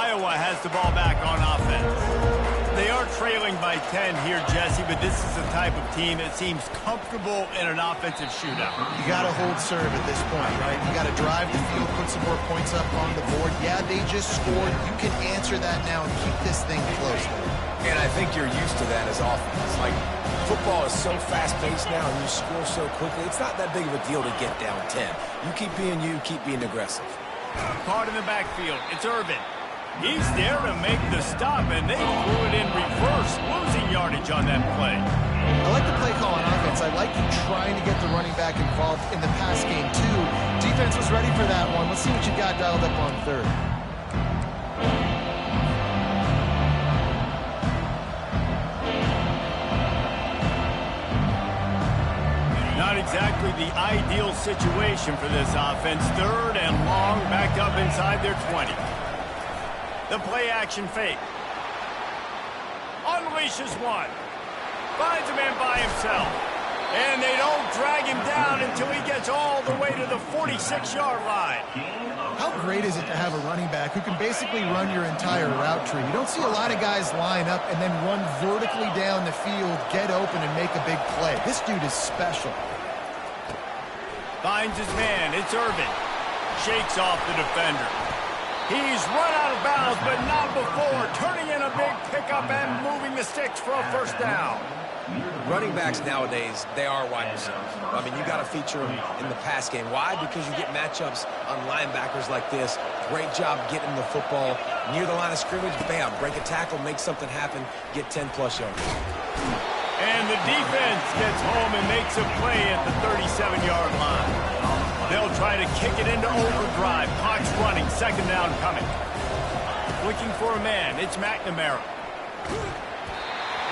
Iowa has the ball back on offense. They are trailing by 10 here, Jesse, but this is the type of team that seems comfortable in an offensive shootout. You got to hold serve at this point, right? You got to drive the field, put some more points up on the board. Yeah, they just scored. You can answer that now and keep this thing close. And I think you're used to that as offense. Like, football is so fast-paced now and you score so quickly, it's not that big of a deal to get down 10. You keep being you, keep being aggressive. Caught in the backfield. It's Urban. He's there to make the stop, and they threw it in reverse, losing yardage on that play. I like the play call on offense. I like you trying to get the running back involved in the pass game, too. Defense was ready for that one. Let's see what you got dialed up on third. Not exactly the ideal situation for this offense. Third and long, backed up inside their 20. The play-action fake. Unleashes one. Finds a man by himself. And they don't drag him down until he gets all the way to the 46-yard line. How great is it to have a running back who can basically run your entire route tree? You don't see a lot of guys line up and then run vertically down the field, get open, and make a big play. This dude is special. Finds his man. It's Urban. Shakes off the defender. He's run out of bounds, but not before. Turning in a big pickup and moving the sticks for a first down. Running backs nowadays, they are wide receivers. I mean, you got to feature them in the pass game. Why? Because you get matchups on linebackers like this. Great job getting the football near the line of scrimmage. Bam, break a tackle, make something happen, get 10-plus yards. And the defense gets home and makes a play at the 37-yard line. They'll try to kick it into overdrive. Clock's running, second down coming. Looking for a man, it's McNamara.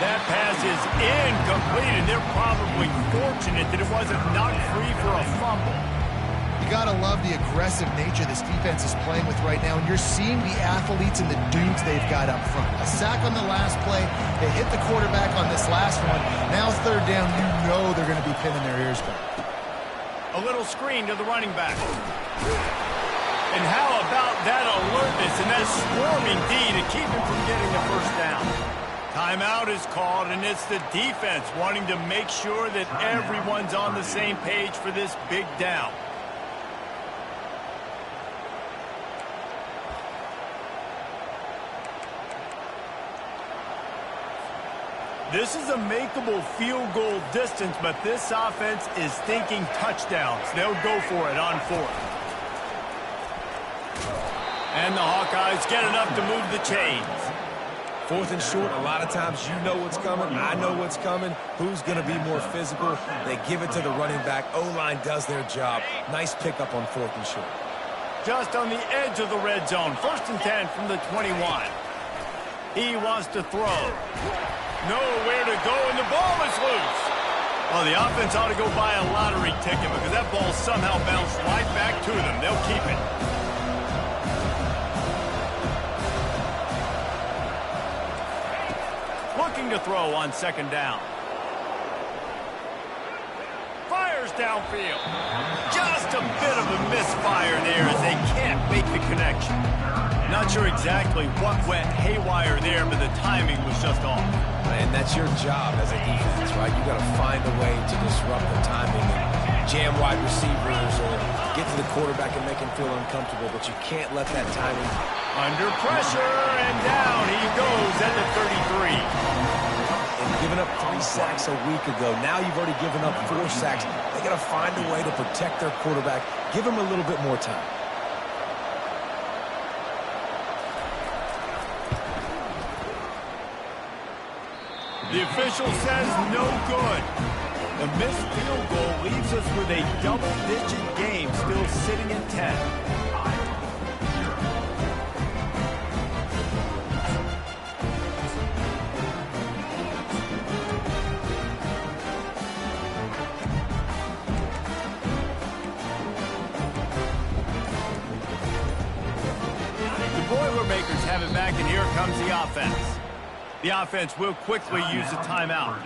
That pass is incomplete, and they're probably fortunate that it wasn't knocked free for a fumble. You gotta love the aggressive nature this defense is playing with right now, and you're seeing the athletes and the dudes they've got up front. A sack on the last play, they hit the quarterback on this last one. Now third down, you know they're gonna be pinning their ears back. A little screen to the running back. And how about that alertness and that swarming D to keep him from getting the first down? Timeout is called, and it's the defense wanting to make sure that everyone's on the same page for this big down. This is a makeable field goal distance, but this offense is thinking touchdowns. They'll go for it on fourth. And the Hawkeyes get enough to move the chains. Fourth and short, a lot of times you know what's coming, I know what's coming. Who's going to be more physical? They give it to the running back. O-line does their job. Nice pickup on fourth and short. Just on the edge of the red zone. First and 10 from the 21. He wants to throw. Nowhere to go, and the ball is loose. Well, the offense ought to go buy a lottery ticket because that ball somehow bounced right back to them. They'll keep it. Looking to throw on second down. Fires downfield. Just a bit of a misfire there as they can't make the connection. Not sure exactly what went haywire there, but the timing was just off. And that's your job as a defense, right? You got to find a way to disrupt the timing and jam wide receivers or get to the quarterback and make him feel uncomfortable, but you can't let that timing. Under pressure, and down he goes at the 33. And giving up 3 sacks a week ago, now you've already given up 4 sacks. They got to find a way to protect their quarterback, give him a little bit more time. The official says no good. The missed field goal leaves us with a double-digit game still sitting at 10. The Boilermakers have it back, and here comes the offense. The offense will quickly use a timeout.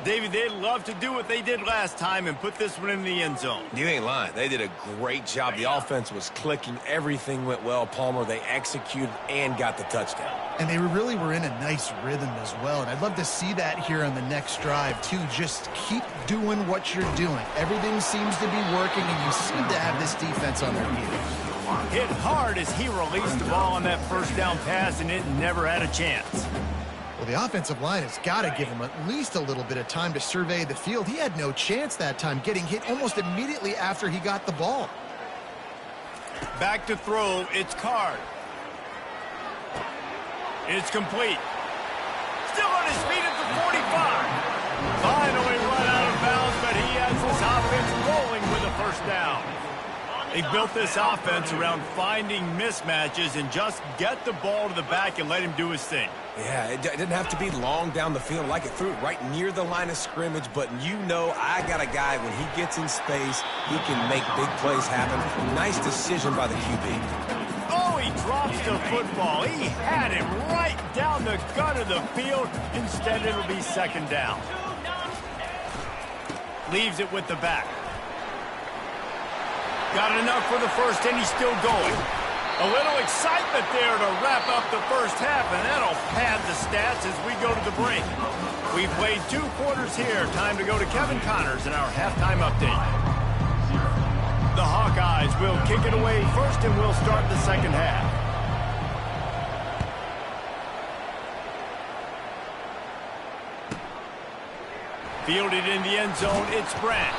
David, they'd love to do what they did last time and put this one in the end zone. You ain't lying. They did a great job. The offense was clicking. Everything went well. Palmer, they executed and got the touchdown. And they really were in a nice rhythm as well. And I'd love to see that here on the next drive, too. Just keep doing what you're doing. Everything seems to be working, and you seem to have this defense on their heels. Hit hard as he released the ball on that first down pass, and it never had a chance. Well, the offensive line has got to give him at least a little bit of time to survey the field. He had no chance that time, getting hit almost immediately after he got the ball. Back to throw, it's Card. It's complete. Still on his feet at the 45. Finally run out of bounds, but he has this offense rolling with a first down. They built this offense around finding mismatches and just get the ball to the back and let him do his thing. Yeah, it didn't have to be long down the field. Like it threw it right near the line of scrimmage, but you know I got a guy, when he gets in space, he can make big plays happen. Nice decision by the QB. Oh, he drops the football. He had him right down the gut of the field. Instead, it'll be second down. Leaves it with the back. Got enough for the first, and he's still going. A little excitement there to wrap up the first half, and that'll pad the stats as we go to the break. We've played 2 quarters here. Time to go to Kevin Connors in our halftime update. The Hawkeyes will kick it away first, and we'll start the second half. Fielded in the end zone, it's Branch.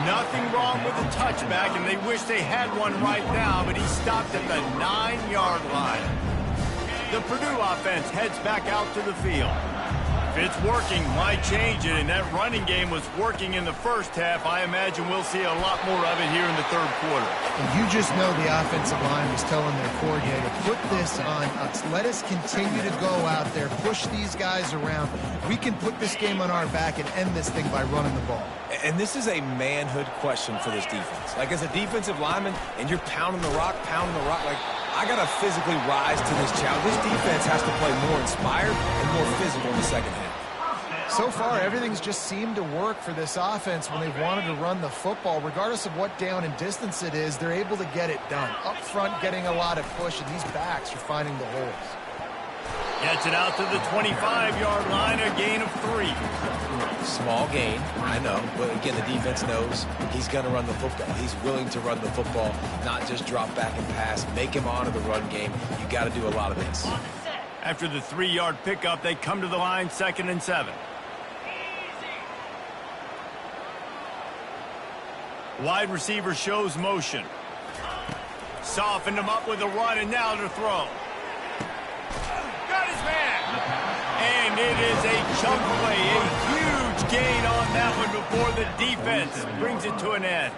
Nothing wrong with the touchback, and they wish they had one right now, but he stopped at the 9-yard line. The Purdue offense heads back out to the field. If it's working, why change it? And that running game was working in the first half. I imagine we'll see a lot more of it here in the third quarter. And you just know the offensive line was telling their coordinator, put this on us. Let us continue to go out there, push these guys around. We can put this game on our back and end this thing by running the ball. And this is a manhood question for this defense. Like, as a defensive lineman, and you're pounding the rock, like, I got to physically rise to this challenge. This defense has to play more inspired and more physical in the second half. So far, everything's just seemed to work for this offense when they've wanted to run the football. Regardless of what down and distance it is, they're able to get it done. Up front, getting a lot of push, and these backs are finding the holes. Gets it out to the 25-yard line, a gain of 3. Small gain, I know, but again, the defense knows he's going to run the football. He's willing to run the football, not just drop back and pass, make him honor the run game. You got to do a lot of this. After the 3-yard pickup, they come to the line, 2nd and 7. Wide receiver shows motion. Softened him up with a run, and now to throw. Got his man. And it is a chunk play, a huge gain on that one before the defense brings it to an end.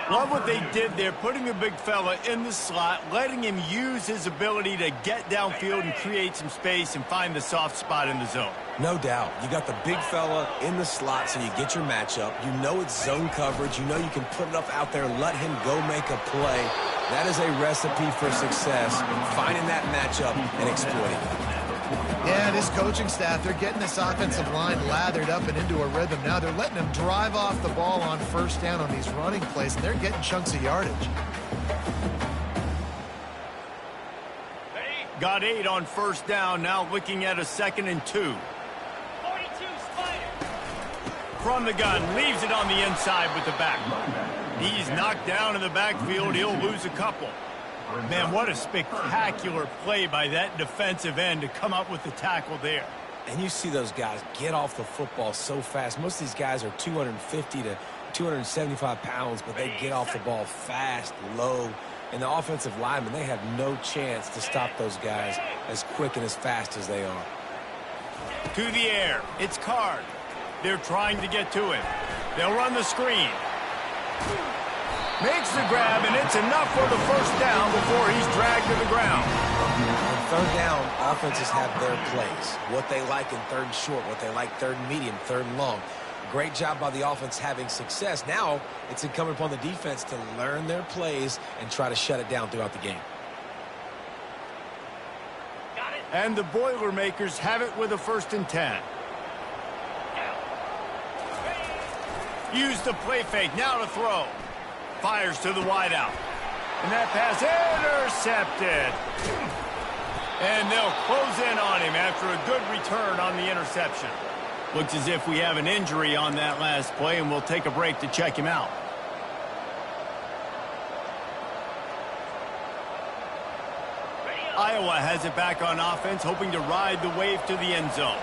Love what they did there, putting the big fella in the slot, letting him use his ability to get downfield and create some space and find the soft spot in the zone. No doubt. You got the big fella in the slot, so you get your matchup. You know it's zone coverage. You know you can put enough out there, let him go make a play. That is a recipe for success, finding that matchup and exploiting it. Yeah, this coaching staff, they're getting this offensive line lathered up and into a rhythm. Now they're letting them drive off the ball on first down on these running plays, and they're getting chunks of yardage. Got 8 on first down, now looking at a 2nd and 2. From the gun, leaves it on the inside with the back. He's knocked down in the backfield. He'll lose a couple. Man, what a spectacular play by that defensive end to come up with the tackle there. And you see those guys get off the football so fast. Most of these guys are 250 to 275 pounds, but they get off the ball fast, low. And the offensive linemen, they have no chance to stop those guys as quick and as fast as they are. To the air. It's Card. They're trying to get to him. They'll run the screen. Makes the grab, and it's enough for the first down before he's dragged to the ground. On third down, offenses have their plays. What they like in third and short, what they like third and medium, third and long. Great job by the offense having success. Now it's incumbent upon the defense to learn their plays and try to shut it down throughout the game. And the Boilermakers have it with a 1st and 10. Use the play fake. Now to throw. Fires to the wideout. And that pass intercepted. And they'll close in on him after a good return on the interception. Looks as if we have an injury on that last play, and we'll take a break to check him out. Iowa has it back on offense, hoping to ride the wave to the end zone.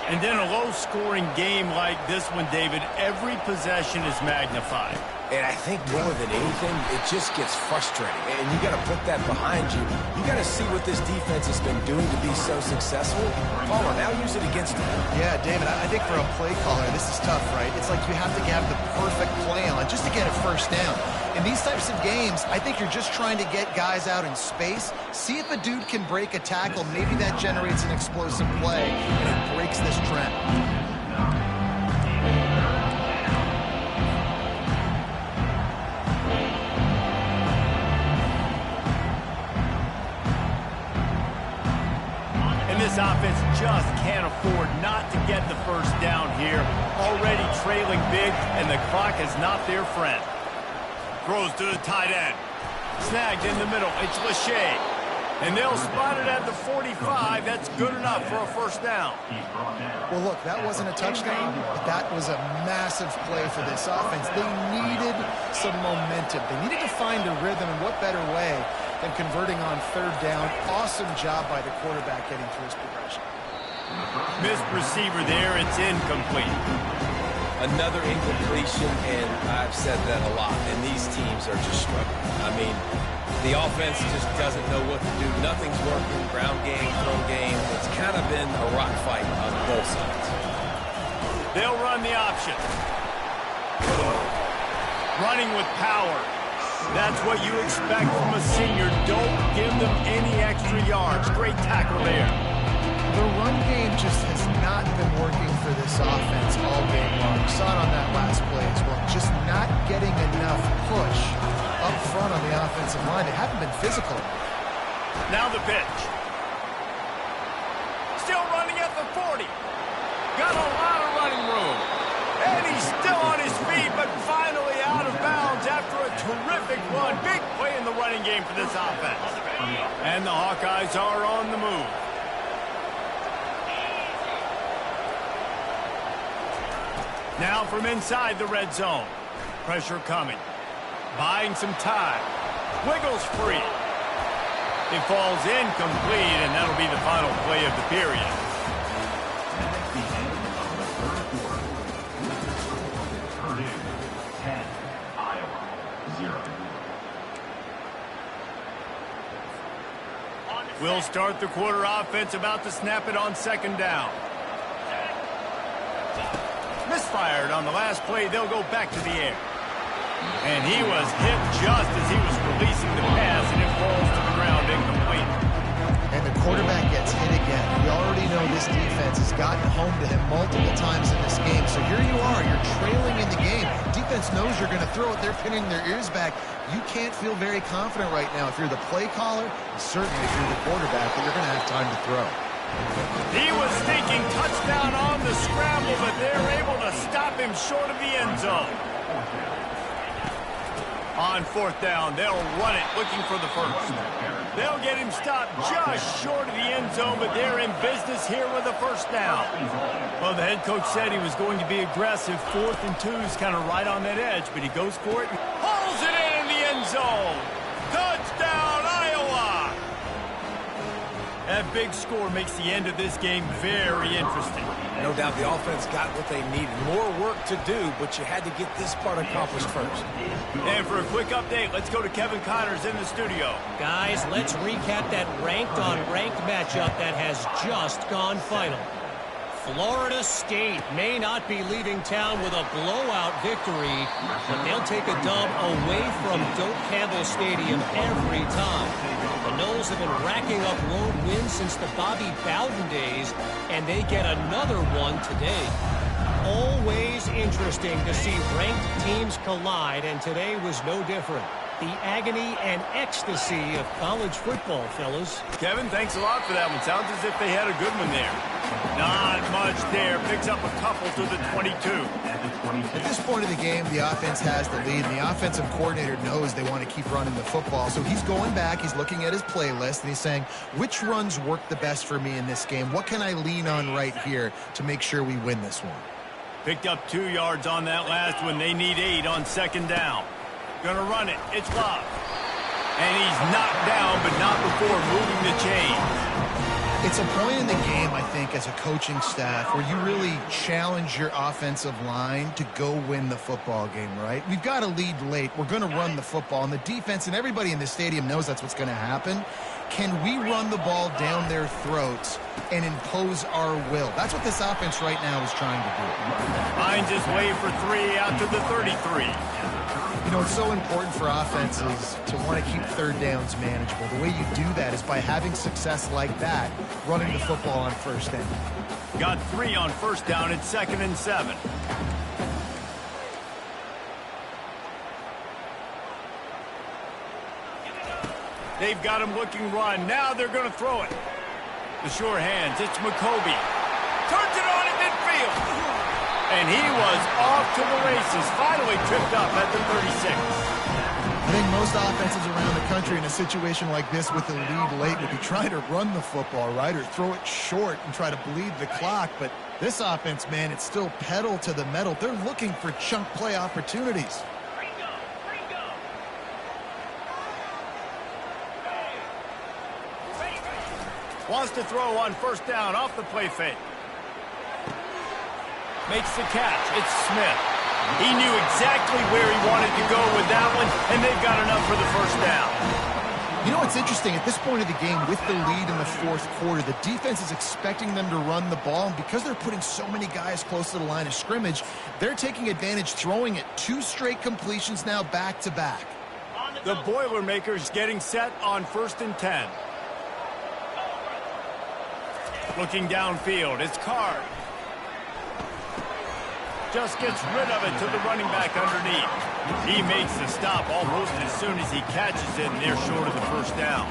And then a low-scoring game like this one, David, every possession is magnified. And I think more than anything, it just gets frustrating. And you got to put that behind you. You got to see what this defense has been doing to be so successful. Palmer, now use it against them. Yeah, David, I think for a play caller, this is tough, right? It's like you have to have the perfect play on just to get a first down. In these types of games, I think you're just trying to get guys out in space, see if a dude can break a tackle. Maybe that generates an explosive play, and it breaks this trend. This offense just can't afford not to get the first down here. Already trailing big, and the clock is not their friend. Throws to the tight end. Snagged in the middle. It's Lachey. And they'll spot it at the 45. That's good enough for a first down. Well, look, that wasn't a touchdown, but that was a massive play for this offense. They needed some momentum. They needed to find a rhythm, and what better way than converting on third down. Awesome job by the quarterback getting through his progression. Missed receiver there. It's incomplete. Another incompletion, and I've said that a lot, and these teams are just struggling. I mean, the offense just doesn't know what to do. Nothing's working. Ground game, throw game. It's kind of been a rock fight on both sides. They'll run the option. Running with power. That's what you expect from a senior. Don't give them any extra yards. Great tackle there. The run game just has not been working for this offense all game long. You saw it on that last play as well. Just not getting enough push up front on the offensive line. They haven't been physical. Now the pitch. Still running at the 40. Got a lot of running room. And he's still on his feet, but finally out of bounds after a terrific run. Big play in the running game for this offense. And the Hawkeyes are on the move. Now from inside the red zone. Pressure coming. Buying some time. Wiggles free. It falls incomplete, and that'll be the final play of the period. We'll start the quarter offense, about to snap it on second down. Misfired on the last play. They'll go back to the air. And he was hit just as he was releasing the pass, and it falls to the ground incomplete. And the quarterback gets hit again. We already know this defense has gotten home to him multiple times in this game. So here you are. You're trailing in the game. Defense knows you're going to throw it. They're pinning their ears back. You can't feel very confident right now if you're the play caller, and certainly if you're the quarterback, that you're going to have time to throw. He was thinking touchdown on the scramble, but they're able to stop him short of the end zone. On fourth down, they'll run it, looking for the first. They'll get him stopped just short of the end zone, but they're in business here with a first down. Well, the head coach said he was going to be aggressive. 4th and 2 is kind of right on that edge, but he goes for it and hauls it in the end zone. Touchdown, Iowa! That big score makes the end of this game very interesting. No doubt the offense got what they needed. More work to do, but you had to get this part accomplished first. And for a quick update, let's go to Kevin Connors in the studio. Guys, let's recap that ranked-on-ranked matchup that has just gone final. Florida State may not be leaving town with a blowout victory, but they'll take a dub away from Doak Campbell Stadium every time. The Noles have been racking up road wins since the Bobby Bowden days, and they get another one today. Always interesting to see ranked teams collide, and today was no different. The agony and ecstasy of college football, fellas. Kevin, thanks a lot for that one. Sounds as if they had a good one there. Not much there. Picks up a couple to the 22. At this point of the game, the offense has the lead, and the offensive coordinator knows they want to keep running the football. So he's going back, he's looking at his playlist, and he's saying, which runs work the best for me in this game? What can I lean on right here to make sure we win this one? Picked up 2 yards on that last one. They need 8 on second down. Gonna run it. It's Love. And he's knocked down, but not before moving the chains. It's a point in the game, I think, as a coaching staff where you really challenge your offensive line to go win the football game, right? We've got a lead late. We're going to run the football. And the defense and everybody in the stadium knows that's what's going to happen. Can we run the ball down their throats and impose our will? That's what this offense right now is trying to do. Hines is way for 3 out to the 33. You know, it's so important for offenses to want to keep third downs manageable. The way you do that is by having success like that, running the football on first down. Got 3 on first down. It's 2nd and 7. They've got him looking run. Now they're going to throw it. The sure hands. It's McCoby. Turns it on at midfield. And he was off to the races. Finally tripped up at the 36. I think most offenses around the country in a situation like this with the lead late would be trying to run the football, right, or throw it short and try to bleed the clock. But this offense, man, it's still pedal to the metal. They're looking for chunk play opportunities. Wants to throw on first down off the play fake. Makes the catch. It's Smith. He knew exactly where he wanted to go with that one, and they've got enough for the first down. You know what's interesting? At this point of the game, with the lead in the fourth quarter, the defense is expecting them to run the ball, and because they're putting so many guys close to the line of scrimmage, they're taking advantage, throwing it 2 straight completions now back-to-back. The Boilermakers getting set on 1st and 10. Looking downfield, it's Card. Just gets rid of it to the running back underneath. He makes the stop almost as soon as he catches it, and they're short of the first down.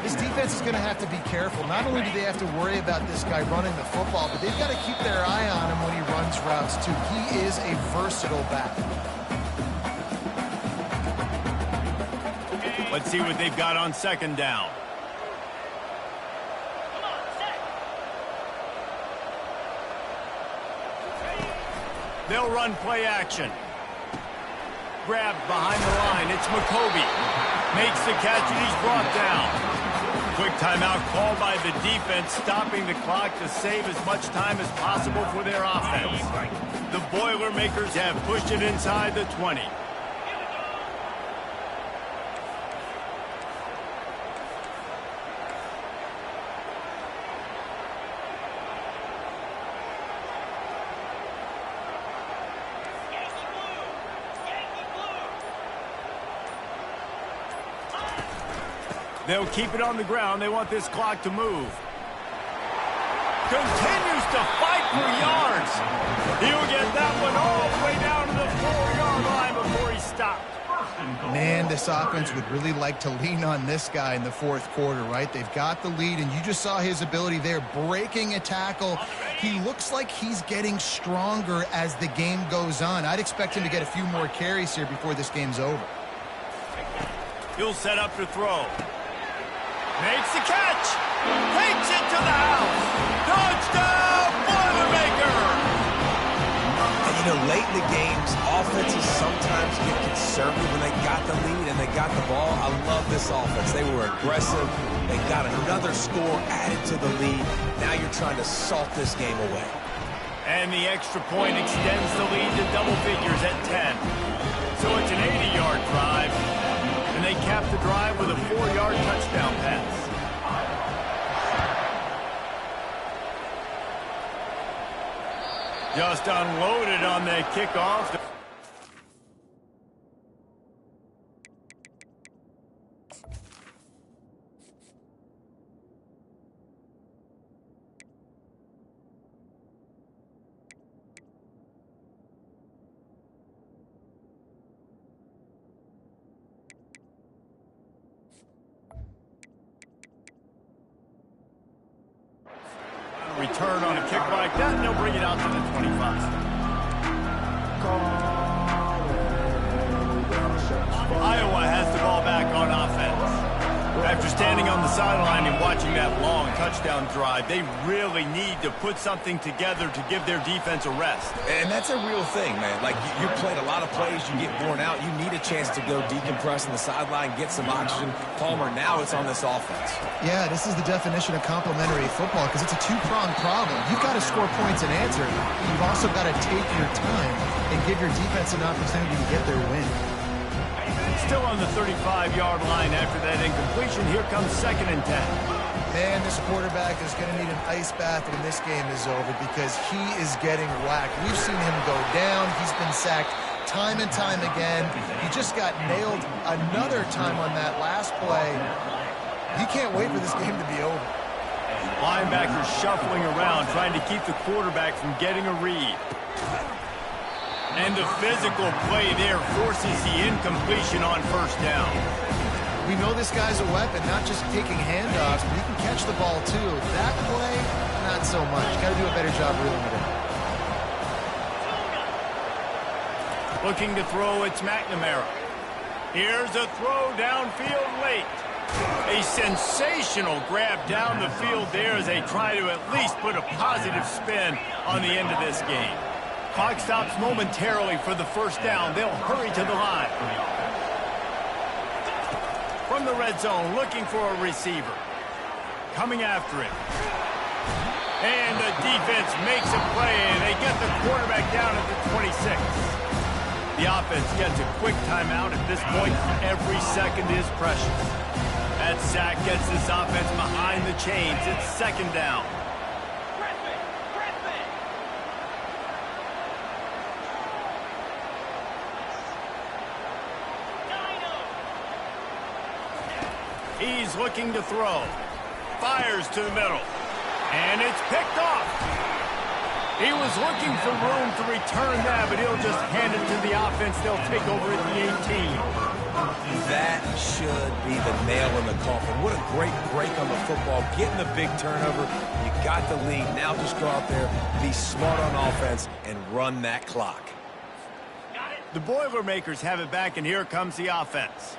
This defense is going to have to be careful. Not only do they have to worry about this guy running the football, but they've got to keep their eye on him when he runs routes, too. He is a versatile back. Let's see what they've got on second down. They'll run play action. Grabbed behind the line. It's McCoby. Makes the catch, and he's brought down. Quick timeout called by the defense, stopping the clock to save as much time as possible for their offense. The Boilermakers have pushed it inside the 20. They'll keep it on the ground. They want this clock to move. Continues to fight for yards. He'll get that one all the way down to the 4-yard line before he stopped. Man, this offense would really like to lean on this guy in the fourth quarter, right? They've got the lead, and you just saw his ability there, breaking a tackle. He looks like he's getting stronger as the game goes on. I'd expect him to get a few more carries here before this game's over. He'll set up to throw. Makes the catch. Takes it to the house. Touchdown, Boilermaker! And you know, late in the games, offenses sometimes get conservative when they got the lead and they got the ball. I love this offense. They were aggressive. They got another score added to the lead. Now you're trying to salt this game away. And the extra point extends the lead to double figures at 10. So it's an 80-yard drive. And they cap the drive with a 4-yard touchdown pass. Just unloaded on the kickoff. return on a kick like that, and they'll bring it out to the 25. Iowa has the ball back on offense. After standing on the sideline and watching that long touchdown drive, they really need to put something together to give their defense a rest. And that's a real thing, man. Like, you played a lot of plays, you get worn out, you need a chance to go decompress on the sideline, get some oxygen. Palmer, now it's on this offense. Yeah, this is the definition of complementary football because it's a two-pronged problem. You've got to score points and answer. You've also got to take your time and give your defense an opportunity to get their win. Still on the 35-yard line after that incompletion. Here comes 2nd and 10. Man, this quarterback is going to need an ice bath when this game is over because he is getting whacked. We've seen him go down. He's been sacked time and time again. He just got nailed another time on that last play. He can't wait for this game to be over. Linebackers shuffling around, trying to keep the quarterback from getting a read. And the physical play there forces the incompletion on 1st down. We know this guy's a weapon, not just taking handoffs, but he can catch the ball too. That play, not so much. Got to do a better job reeling it in. Looking to throw, it's McNamara. Here's a throw downfield late. A sensational grab down the field there as they try to at least put a positive spin on the end of this game. Clock stops momentarily for the 1st down. They'll hurry to the line. From the red zone, looking for a receiver. Coming after it. And the defense makes a play, and they get the quarterback down at the 26. The offense gets a quick timeout. At this point, every second is precious. That sack gets this offense behind the chains. It's 2nd down. He's looking to throw. Fires to the middle. And it's picked off. He was looking for room to return that, but he'll just hand it to the offense. They'll take over at the 18. That should be the nail in the coffin. What a great break on the football. Getting the big turnover. You got the lead. Now just go out there, be smart on offense, and run that clock. The Boilermakers have it back, and here comes the offense.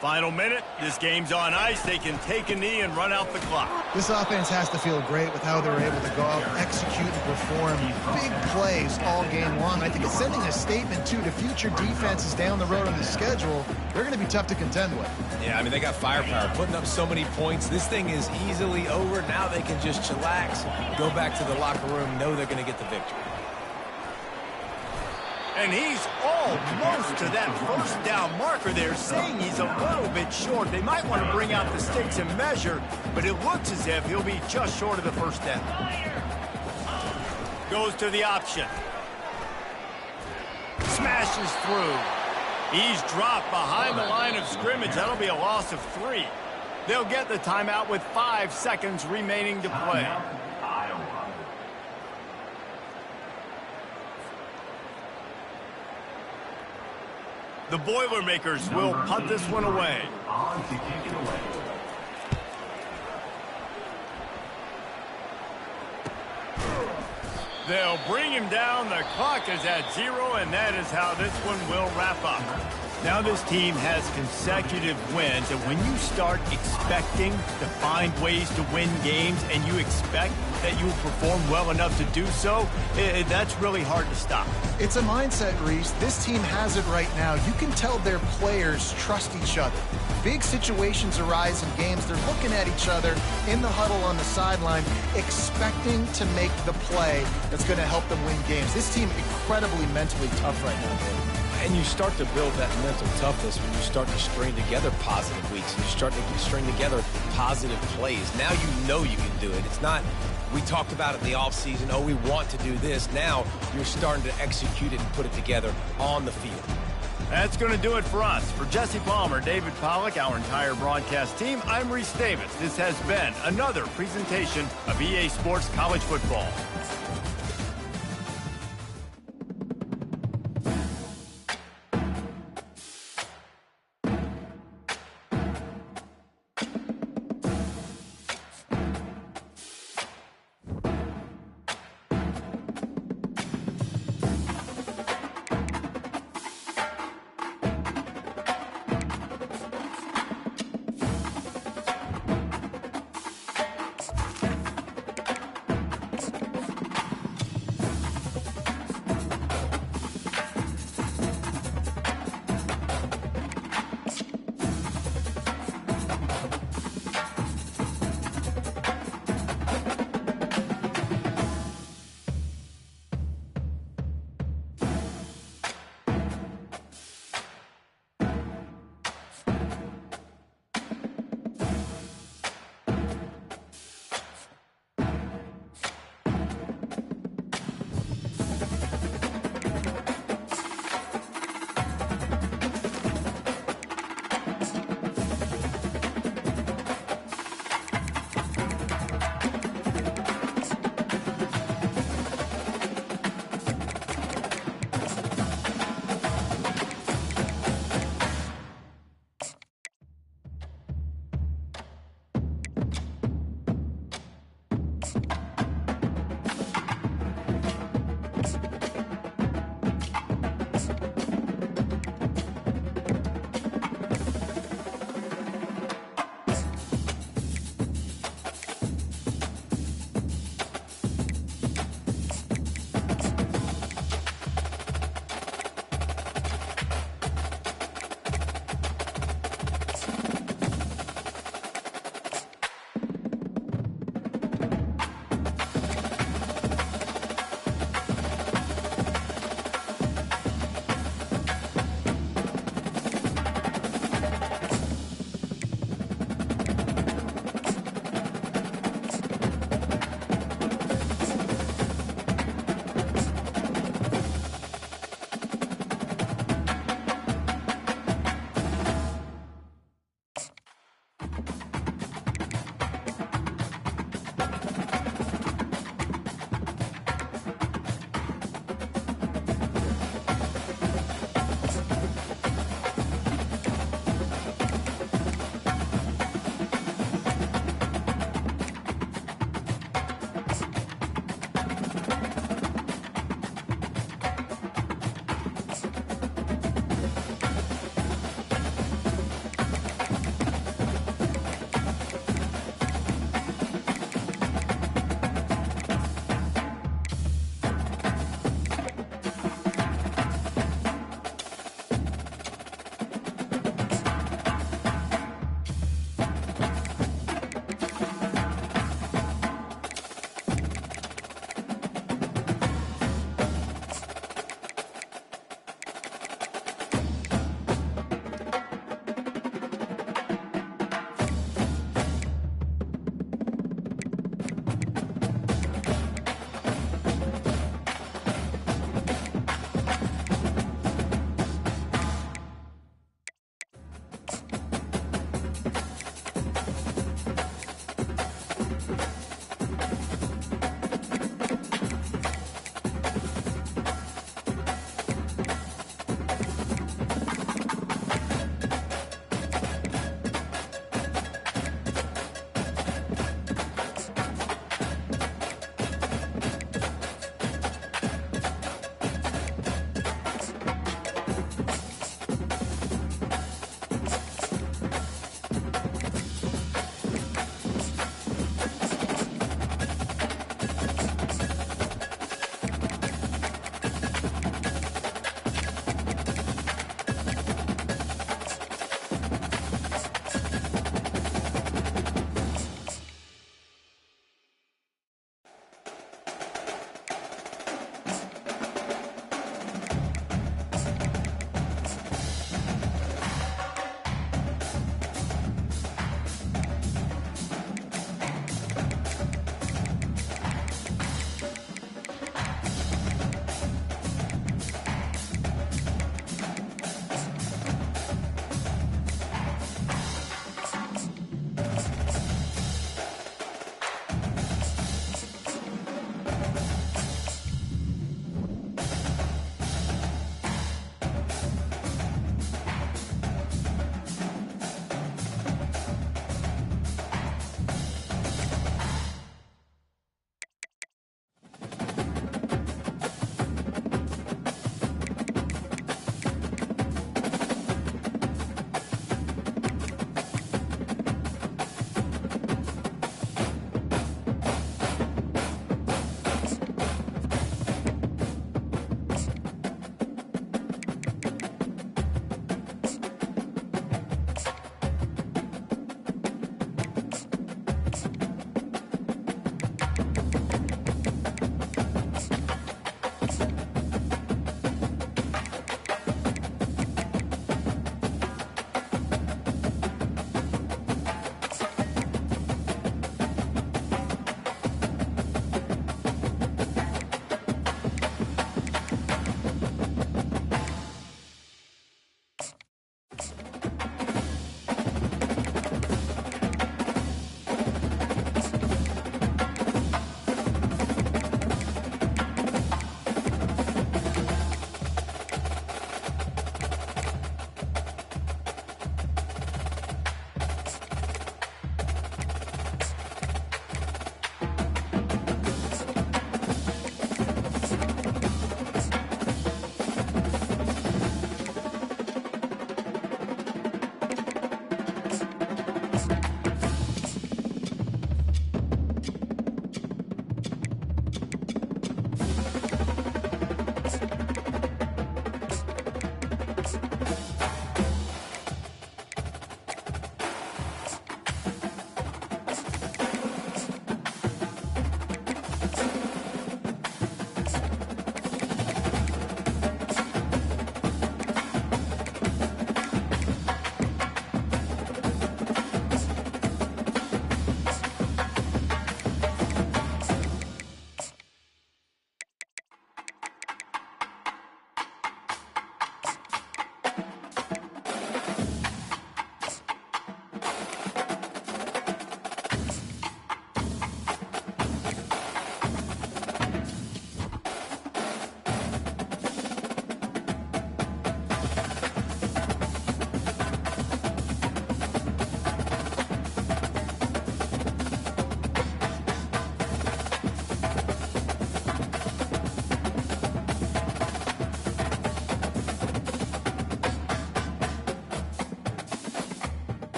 Final minute. This game's on ice. They can take a knee and run out the clock. This offense has to feel great with how they're able to go out, execute, and perform big plays all game long. I think it's sending a statement, too, to future defenses down the road on the schedule. They're going to be tough to contend with. Yeah, I mean, they got firepower, putting up so many points. This thing is easily over. Now they can just chillax, go back to the locker room, know they're going to get the victory. And he's almost to that 1st down marker there, saying he's a little bit short. They might want to bring out the sticks and measure, but it looks as if he'll be just short of the 1st down. Goes to the option. Smashes through. He's dropped behind the line of scrimmage. That'll be a loss of 3. They'll get the timeout with 5 seconds remaining to play. The Boilermakers will punt this one away. They'll bring him down. The clock is at 0, and that is how this one will wrap up. Now this team has consecutive wins, and when you start expecting to find ways to win games and you expect that you will perform well enough to do so, that's really hard to stop. It's a mindset, Reese. This team has it right now. You can tell their players trust each other. Big situations arise in games. They're looking at each other in the huddle on the sideline, expecting to make the play that's going to help them win games. This team incredibly mentally tough right now, Dave. And you start to build that mental toughness when you start to string together positive weeks. And you start to string together positive plays. Now you know you can do it. It's not, we talked about it in the offseason, oh, we want to do this. Now you're starting to execute it and put it together on the field. That's going to do it for us. For Jesse Palmer, David Pollack, our entire broadcast team, I'm Reese Davis. This has been another presentation of EA Sports College Football.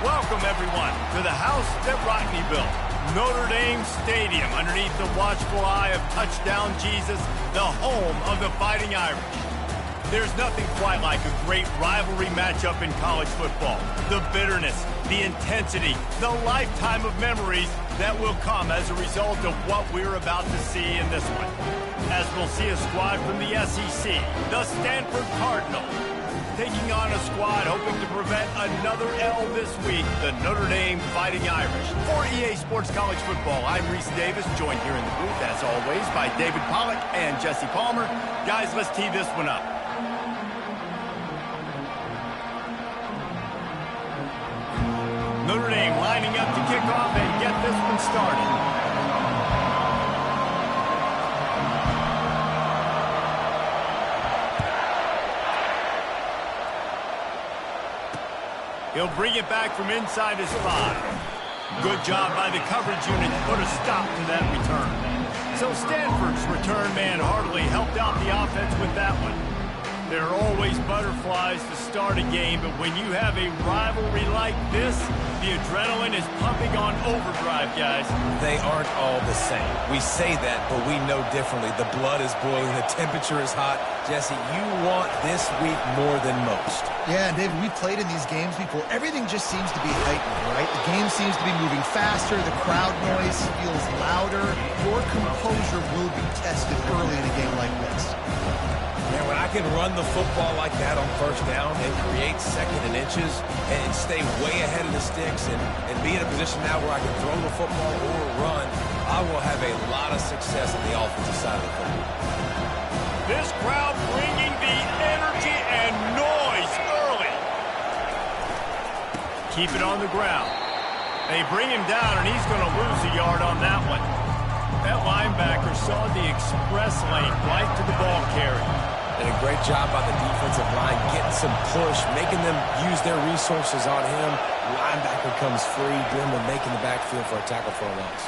Welcome, everyone, to the house that Rodney built. Notre Dame Stadium, underneath the watchful eye of Touchdown Jesus, the home of the Fighting Irish. There's nothing quite like a great rivalry matchup in college football. The bitterness, the intensity, the lifetime of memories that will come as a result of what we're about to see in this one. As we'll see a squad from the SEC, the Stanford Cardinals, taking on a squad hoping to prevent another L this week, the Notre Dame Fighting Irish. For EA Sports College Football, I'm Reese Davis, joined here in the booth, as always, by David Pollack and Jesse Palmer. Guys, let's tee this one up. Notre Dame lining up to kick off and get this one started. He'll bring it back from inside his 5. Good job by the coverage unit to put a stop to that return. So Stanford's return man hardly helped out the offense with that one. There are always butterflies to start a game, but when you have a rivalry like this, the adrenaline is pumping on overdrive, guys. They aren't all the same. We say that, but we know differently. The blood is boiling. The temperature is hot. Jesse, you want this week more than most. Yeah, and David, we've played in these games before. Everything just seems to be heightened, right? The game seems to be moving faster. The crowd noise feels louder. Your composure will be tested early in a game like this. Man, when I can run the football like that on first down and create second and inches and stay way ahead of the sticks and be in a position now where I can throw the football or run, I will have a lot of success on the offensive side of the football. This crowd bringing the energy and noise early. Keep it on the ground. They bring him down, and he's going to lose a yard on that one. That linebacker saw the express lane right to the ball carrier. And a great job by the defensive line, getting some push, making them use their resources on him. Linebacker comes free, Grimmer making the backfield for a tackle for a loss.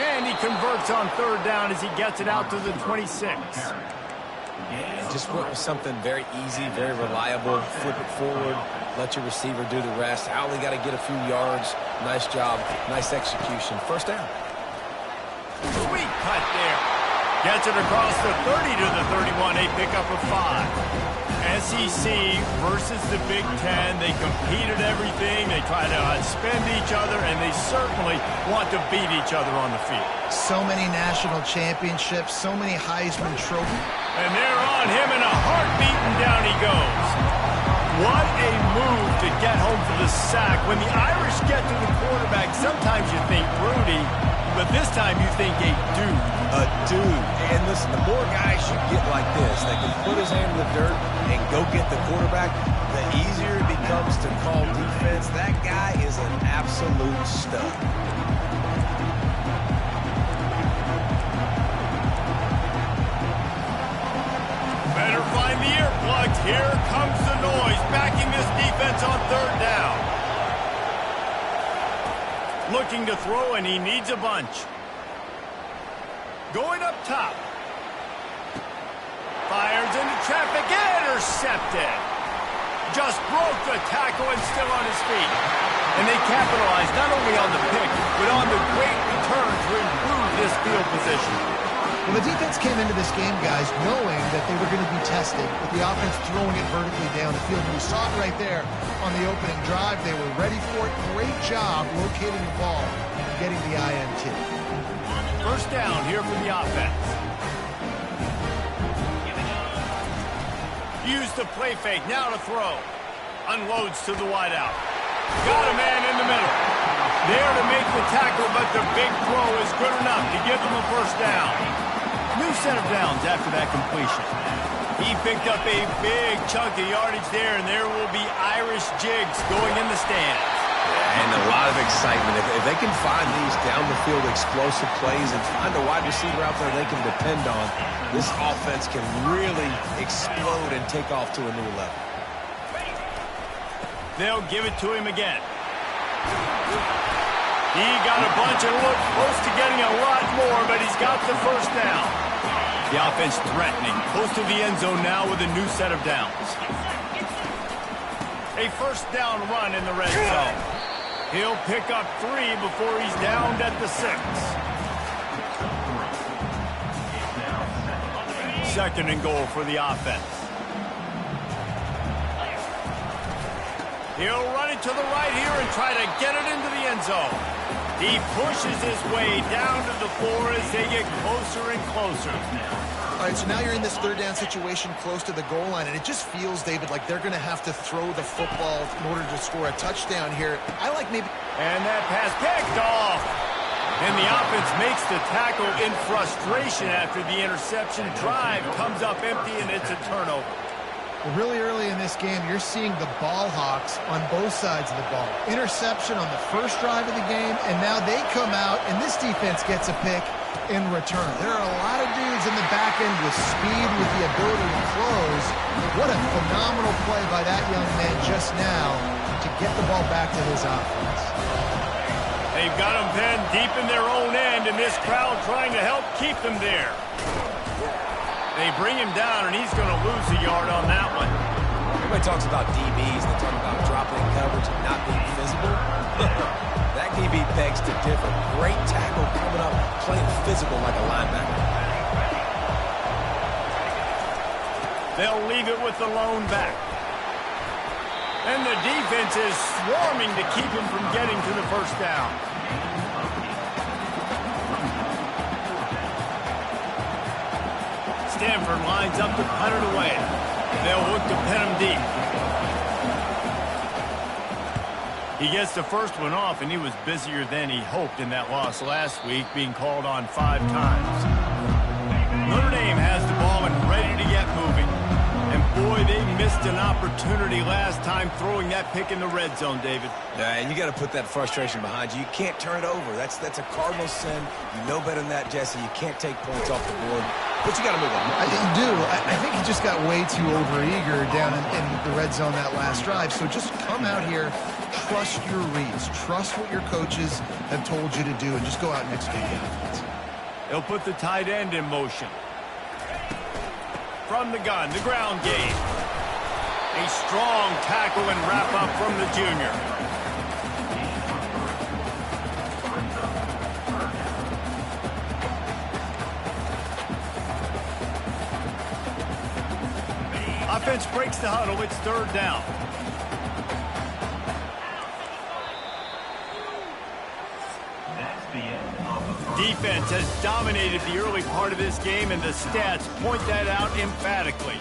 And he converts on third down as he gets it out to the 26. And just went with something very easy, very reliable. Flip it forward, let your receiver do the rest. I only got to get a few yards. Nice job, nice execution. First down. Sweet cut there. Gets it across the 30 to the 31, a pickup of 5. SEC versus the Big Ten. They compete at everything. They try to outspend each other, and they certainly want to beat each other on the field. So many national championships, so many Heisman trophies. And they're on him in a heartbeat, and down he goes. What a move to get home for the sack. When the Irish get to the quarterback, sometimes you think Rudy, but this time you think a dude. A dude. And listen, the more guys you get like this that can put his hand in the dirt and go get the quarterback, the easier it becomes to call defense. That guy is an absolute stud. Better find the earplugs. Here comes the noise, backing this defense on third down. Looking to throw, and he needs a bunch. Going up top. Fires into traffic, intercepted. Just broke the tackle and still on his feet. And they capitalized not only on the pick, but on the great return to improve this field position. Well, the defense came into this game, guys, knowing that they were going to be tested with the offense throwing it vertically down the field. And we saw it right there on the opening drive. They were ready for it. Great job locating the ball and getting the INT. First down here for the offense. Use the play fake, now to throw. Unloads to the wideout. Got a man in the middle. There to make the tackle, but the big throw is good enough to give them a first down. New set of downs after that completion. He picked up a big chunk of yardage there, and there will be Irish jigs going in the stands. And a lot of excitement. If they can find these down-the-field explosive plays and find a wide receiver out there they can depend on, this offense can really explode and take off to a new level. They'll give it to him again. He got a bunch and looked close to getting a lot more, but he's got the first down. The offense threatening, close to the end zone now with a new set of downs. A first down run in the red zone. He'll pick up 3 before he's downed at the 6. Second and goal for the offense. He'll run it to the right here and try to get it into the end zone. He pushes his way down to the floor as they get closer and closer. All right, so now you're in this third down situation close to the goal line, and it just feels, David, like they're going to have to throw the football in order to score a touchdown here. I like maybe... And that pass picked off. And the offense makes the tackle in frustration after the interception. Drive comes up empty, and it's a turnover. Well, really early in this game, you're seeing the ball hawks on both sides of the ball. Interception on the first drive of the game, and now they come out, and this defense gets a pick in return. There are a lot of dudes in the back end with speed, with the ability to close. What a phenomenal play by that young man just now to get the ball back to his offense. They've got him pinned deep in their own end, and this crowd trying to help keep them there. They bring him down, and he's going to lose a yard on that one. Everybody talks about DBs. They talk about dropping coverage and not being physical. That DB begs to differ. Great tackle coming up, playing physical like a linebacker. They'll leave it with the lone back. And the defense is swarming to keep him from getting to the first down. Stanford lines up to punt it away. They'll look to pin him deep. He gets the first one off, and he was busier than he hoped in that loss last week, being called on 5 times. Notre Dame has the ball and ready to get moving. And boy, they missed an opportunity last time throwing that pick in the red zone, David. Yeah, and you got to put that frustration behind you. You can't turn it over. That's a cardinal sin. You know better than that, Jesse. You can't take points off the board. But you got to move on. You do. I think he just got way too overeager down in the red zone that last drive. So just come out here, trust your reads, trust what your coaches have told you to do, and just go out and execute the offense. They'll put the tight end in motion. From the gun, the ground game. A strong tackle and wrap up from the junior. Offense breaks the huddle. It's third down. Defense has dominated the early part of this game, and the stats point that out emphatically.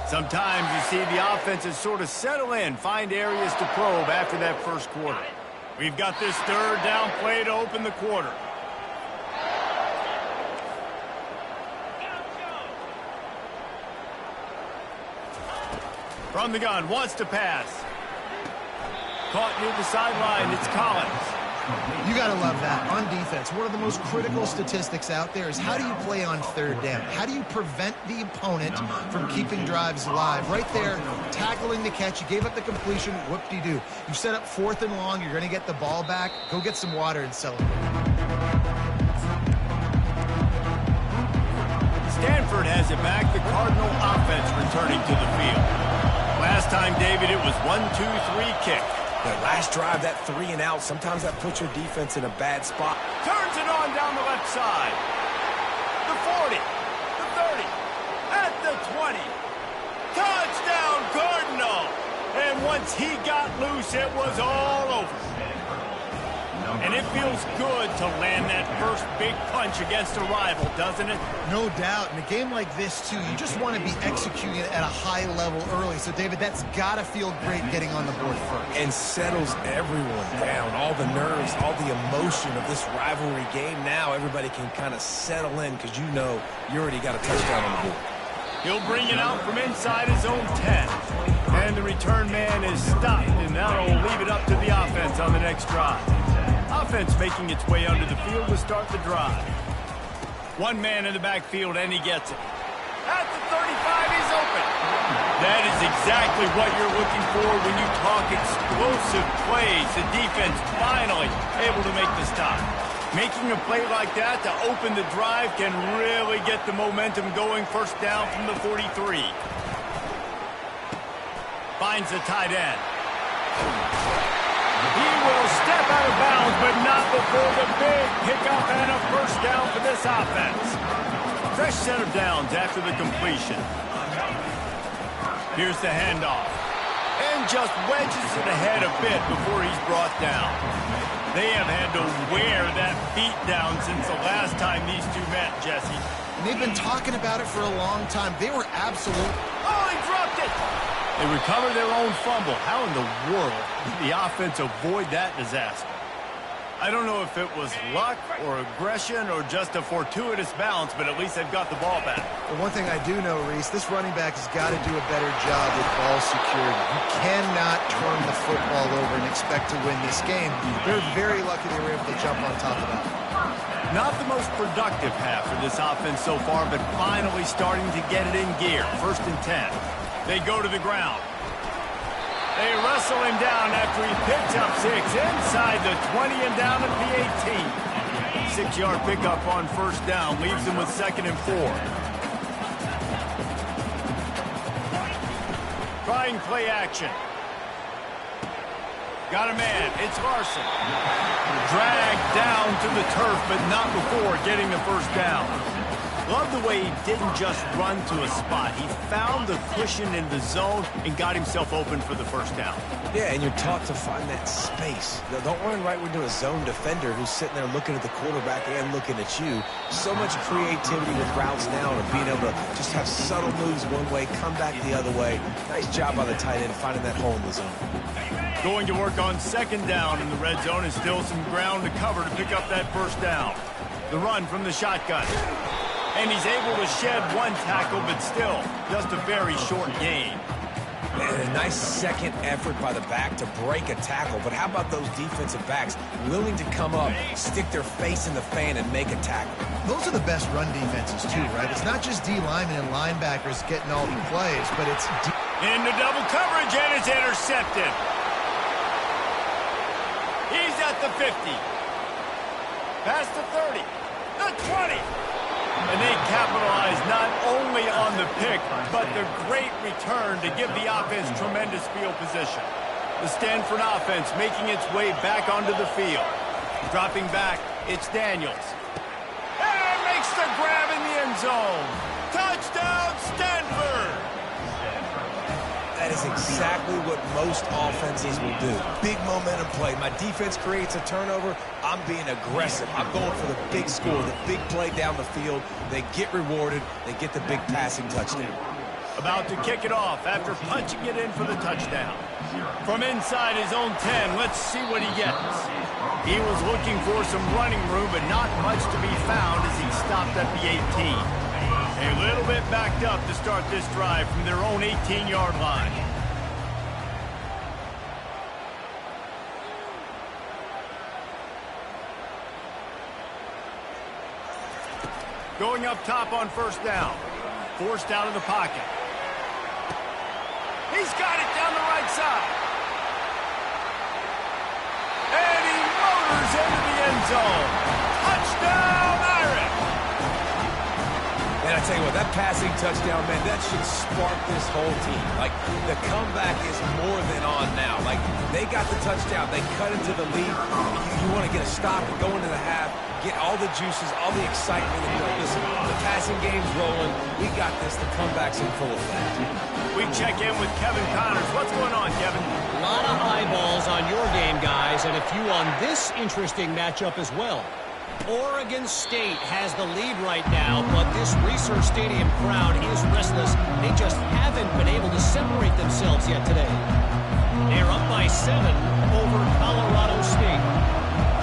Sometimes you see the offenses sort of settle in, find areas to probe after that first quarter. We've got this third down play to open the quarter. From the gun, wants to pass. Caught near the sideline, it's Collins. You got to love that. On defense, one of the most critical statistics out there is how do you play on third down? How do you prevent the opponent from keeping drives alive? Right there, tackling the catch. You gave up the completion. Whoop-de-doo. You set up 4th and long. You're going to get the ball back. Go get some water and celebrate. Stanford has it back. The Cardinal offense returning to the field. Last time, David, it was 1-2-3 kick. The last drive, that 3 and out, sometimes that puts your defense in a bad spot. Turns it on down the left side. The 40, the 30, at the 20. Touchdown, Cardinal! And once he got loose, it was all over. And it feels good to land that first big punch against a rival, doesn't it? No doubt. In a game like this, too, you just want to be executing it at a high level early. So, David, that's got to feel great getting on the board first. And settles everyone down. All the nerves, all the emotion of this rivalry game. Now everybody can kind of settle in because you know you already got a touchdown on the board. He'll bring it out from inside his own 10. And the return man is stopped, and that'll leave it up to the offense on the next drive. Offense making its way under the field to start the drive. One man in the backfield, and he gets it. At the 35, he's open. That is exactly what you're looking for when you talk explosive plays. The defense finally able to make the stop. Making a play like that to open the drive can really get the momentum going. First down from the 43. Finds the tight end. He will step out of bounds, but not before the big pickup and a first down for this offense. Fresh set of downs after the completion. Here's the handoff. And just wedges it ahead a bit before he's brought down. They have had to wear that beat down since the last time these two met, Jesse. And they've been talking about it for a long time. They were absolute. Oh, he dropped it! They recover their own fumble. How in the world did the offense avoid that disaster? I don't know if it was luck or aggression or just a fortuitous bounce, but at least they've got the ball back. Well, one thing I do know, Reese, this running back has got to do a better job with ball security. You cannot turn the football over and expect to win this game. They're very lucky they were able to jump on top of that. Not the most productive half for this offense so far, but finally starting to get it in gear. 1st and 10. They go to the ground. They wrestle him down after he picks up 6 inside the 20 and down at the 18. 6-yard pickup on 1st down leaves him with 2nd and 4. Trying play action. Got a man. It's Larson. Dragged down to the turf, but not before getting the 1st down. Love the way he didn't just run to a spot. He found the cushion in the zone and got himself open for the 1st down. Yeah, and you're taught to find that space. Now, don't run right into a zone defender who's sitting there looking at the quarterback and looking at you. So much creativity with routes now and being able to just have subtle moves one way, come back the other way. Nice job by the tight end finding that hole in the zone. Going to work on 2nd down in the red zone and still some ground to cover to pick up that 1st down. The run from the shotgun. And he's able to shed 1 tackle, but still just a very short gain. And a nice second effort by the back to break a tackle. But how about those defensive backs willing to come up, stick their face in the fan, and make a tackle? Those are the best run defenses, too, right? It's not just D linemen and linebackers getting all the plays, but it's... Into double coverage, and it's intercepted. He's at the 50. Past the 30. The 20. And they capitalize not only on the pick, but the great return to give the offense tremendous field position. The Stanford offense making its way back onto the field. Dropping back, it's Daniels. And makes the grab in the end zone. Touchdown, Stanford! That is exactly what most offenses will do. Big momentum play. My defense creates a turnover. I'm being aggressive. I'm going for the big score, the big play down the field. They get rewarded. They get the big passing touchdown. About to kick it off after punching it in for the touchdown. From inside his own 10, let's see what he gets. He was looking for some running room, but not much to be found as he stopped at the 18. A little bit backed up to start this drive from their own 18-yard line. Going up top on 1st down. Forced out of the pocket. He's got it down the right side. And he motors into the end zone. Touchdown, Irish! And I tell you what, that passing touchdown, man, that should spark this whole team. Like, the comeback is more than on now. Like, they got the touchdown. They cut into the lead. You want to get a stop and go into the half, get all the juices, all the excitement. And be like, listen, the passing game's rolling. We got this. The comeback's in full effect. We check in with Kevin Connors. What's going on, Kevin? A lot of eyeballs on your game, guys, and a few on this interesting matchup as well. Oregon State has the lead right now, but this Research Stadium crowd is restless. They just haven't been able to separate themselves yet today. They're up by 7 over Colorado State.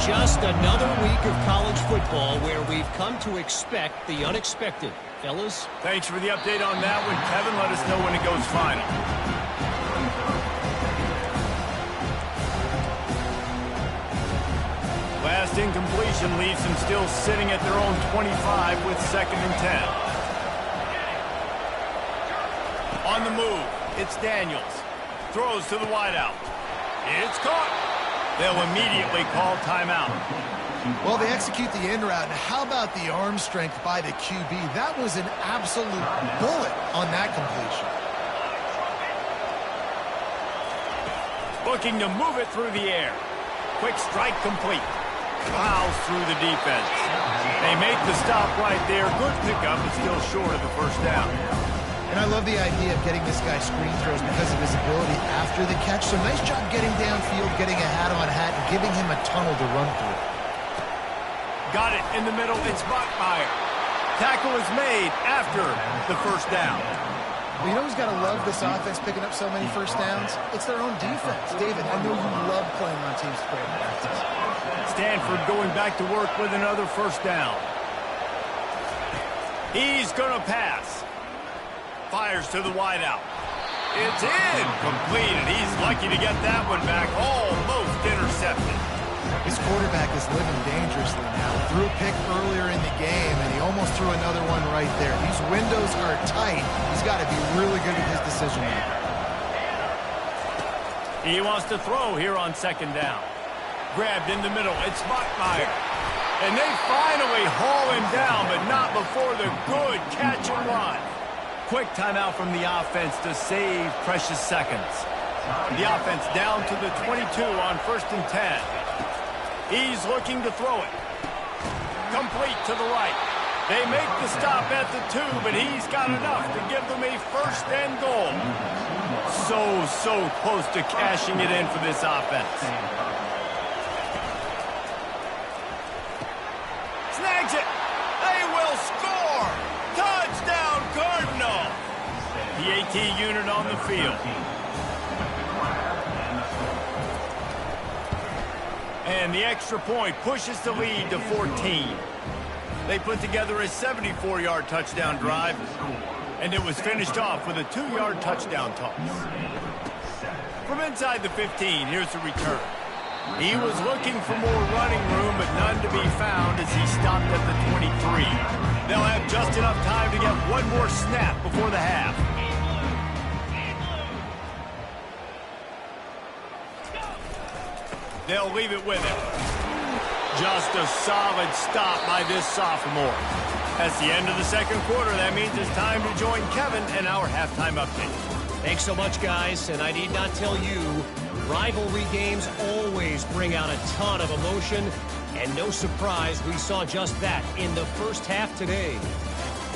Just another week of college football where we've come to expect the unexpected. Fellas? Thanks for the update on that one, Kevin. Let us know when it goes final. Last incompletion leaves them still sitting at their own 25 with 2nd and 10. On the move, it's Daniels. Throws to the wideout. It's caught. They'll immediately call timeout. Well, they execute the in route, and how about the arm strength by the QB? That was an absolute bullet on that completion. Looking to move it through the air. Quick strike complete. Plows through the defense. They make the stop right there. Good pickup, but still short of the first down. And I love the idea of getting this guy screen throws because of his ability after the catch. So nice job getting downfield, getting a hat-on-hat, and giving him a tunnel to run through. Got it in the middle. It's Bachmeier. Tackle is made after the first down. Well, you know who's got to love this offense picking up so many first downs? It's their own defense. David, I know you love playing on teams to play practice. Stanford going back to work with another first down. He's going to pass. Fires to the wideout. It's in. Completed. He's lucky to get that one back. Almost intercepted. His quarterback is living dangerously now. Threw a pick earlier in the game, and he almost threw another one right there. These windows are tight. He's got to be really good with his decision-making. He wants to throw here on second down. Grabbed in the middle. It's Bachmeier. And they finally haul him down, but not before the good catch and run. Quick timeout from the offense to save precious seconds. The offense down to the 22 on 1st and 10. He's looking to throw it. Complete to the right. They make the stop at the 2, but he's got enough to give them a 1st and goal. So close to cashing it in for this offense. Snags it. They will score. Touchdown, Cardinal. The AT unit on the field. And the extra point pushes the lead to 14. They put together a 74-yard touchdown drive, and it was finished off with a 2-yard touchdown toss. From inside the 15, here's the return. He was looking for more running room, but none to be found as he stopped at the 23. They'll have just enough time to get one more snap before the half. They'll leave it with him. Just a solid stop by this sophomore. That's the end of the second quarter. That means it's time to join Kevin in our halftime update. Thanks so much, guys. And I need not tell you, rivalry games always bring out a ton of emotion. And no surprise, we saw just that in the first half today.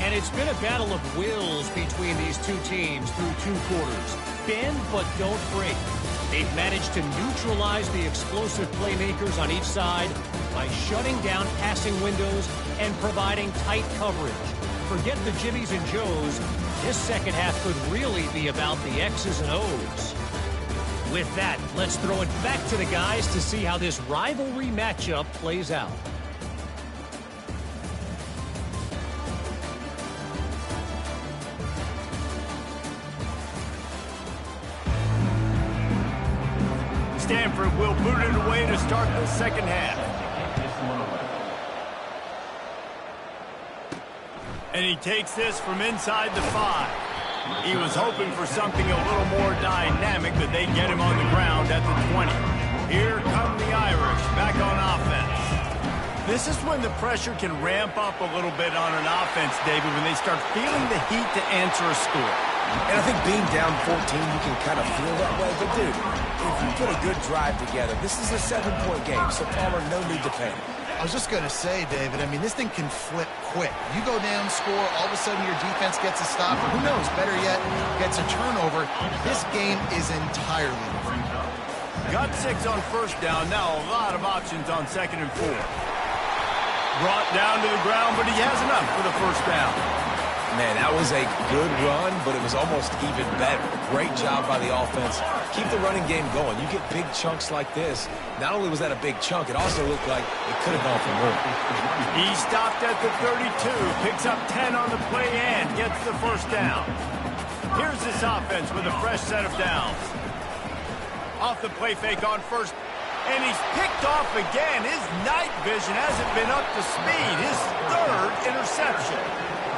And it's been a battle of wills between these two teams through 2 quarters. Bend but don't break. They've managed to neutralize the explosive playmakers on each side by shutting down passing windows and providing tight coverage. Forget the Jimmies and Joes. This second half could really be about the X's and O's. With that, let's throw it back to the guys to see how this rivalry matchup plays out. Stanford will boot it away to start the second half. And he takes this from inside the 5. He was hoping for something a little more dynamic, but they get him on the ground at the 20. Here come the Irish back on offense. This is when the pressure can ramp up a little bit on an offense, David, when they start feeling the heat to answer a score. And I think being down 14, you can kind of feel that way. But, dude, if you put a good drive together, this is a 7-point game, so Palmer, no need to panic. I was just going to say, David, I mean, this thing can flip quick. You go down, score, all of a sudden your defense gets a stop. Who knows, better yet, gets a turnover. This game is entirely different. Got 6 on first down. Now a lot of options on 2nd and 4. Brought down to the ground, but he has enough for the first down. Man, that was a good run, but it was almost even better. Great job by the offense. Keep the running game going. You get big chunks like this. Not only was that a big chunk, it also looked like it could have gone for more. He stopped at the 32, picks up 10 on the play and gets the first down. Here's this offense with a fresh set of downs. Off the play fake on first, and he's picked off again. His night vision hasn't been up to speed. His 3rd interception.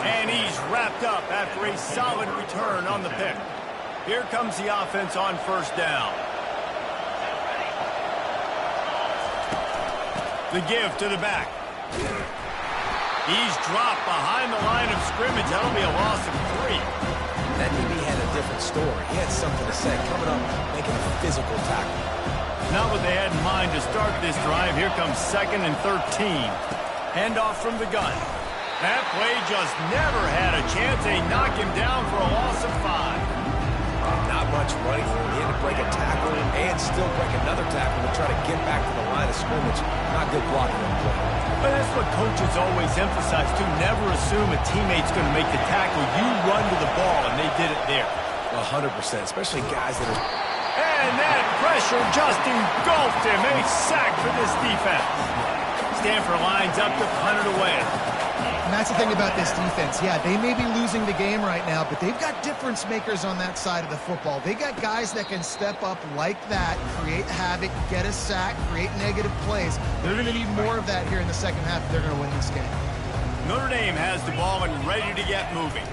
And he's wrapped up after a solid return on the pick. Here comes the offense on first down. The give to the back. He's dropped behind the line of scrimmage. That'll be a loss of 3. That DB had a different story. He had something to say, coming up, making a physical tackle. Not what they had in mind to start this drive. Here comes 2nd and 13. Handoff from the gun. That play just never had a chance. They knock him down for a loss of 5. Not much running for him. He had to break a tackle and still break another tackle to try to get back to the line of scrimmage. Not good blocking on play. But that's what coaches always emphasize, too. Never assume a teammate's going to make the tackle. You run to the ball, and they did it there. 100%, especially guys that are... And that pressure just engulfed him. A sack for this defense. Stanford lines up to punt it away. And that's the thing about this defense. Yeah, they may be losing the game right now, but they've got difference makers on that side of the football. They got guys that can step up like that, create havoc, get a sack, create negative plays. They're going to need more of that here in the second half if they're going to win this game. Notre Dame has the ball and ready to get moving.